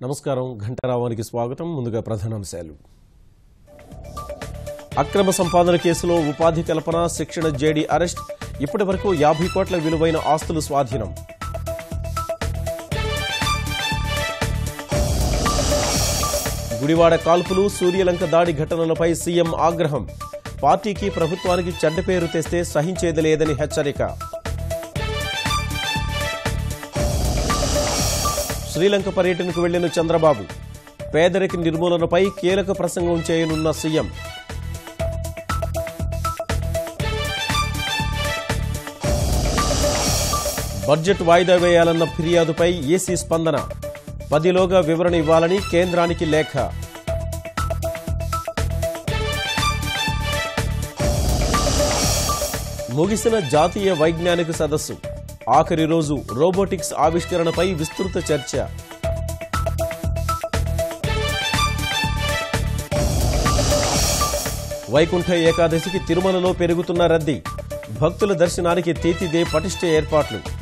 నమస్కారం ఘంటారావానికి స్వాగతం. ముందుగా ప్రధానాంశాలు. అక్రమ సంపాదన కేసులో ఉపాధి కల్పన శిక్షణ జేడీ అరెస్ట్. ఇప్పటివరకు 50 కోట్ల విలువైన ఆస్తులు స్వాధీనం. గుడివాడ కాల్పులు సూర్యలంక దాడి ఘటనలపై సీఎం ఆగ్రహం. పార్టీకి ప్రభుత్వానికి చెడ్డ పేరు తెస్తే సహించేది లేదని హెచ్చరిక. శ్రీలంక పర్యటనకు వెళ్లిన చంద్రబాబు పేదరిక నిర్మూలనపై కీలక ప్రసంగం చేయనున్న సీఎం. బడ్జెట్ వాయిదా వేయాలన్న ఫిర్యాదుపై ఈసీ స్పందన. 10లోగా వివరణ ఇవ్వాలని కేంద్రానికి లేఖ. ముగిసిన జాతీయ వైజ్ఞానిక సదస్సు ఆఖరి రోజు రోబోటిక్స్ ఆవిష్కరణపై విస్తృత చర్చ. వైకుంఠ ఏకాదశికి తిరుమలలో పెరుగుతున్న రద్దీ. భక్తుల దర్శనానికి తీతిదే పటిష్ట ఏర్పాట్లు.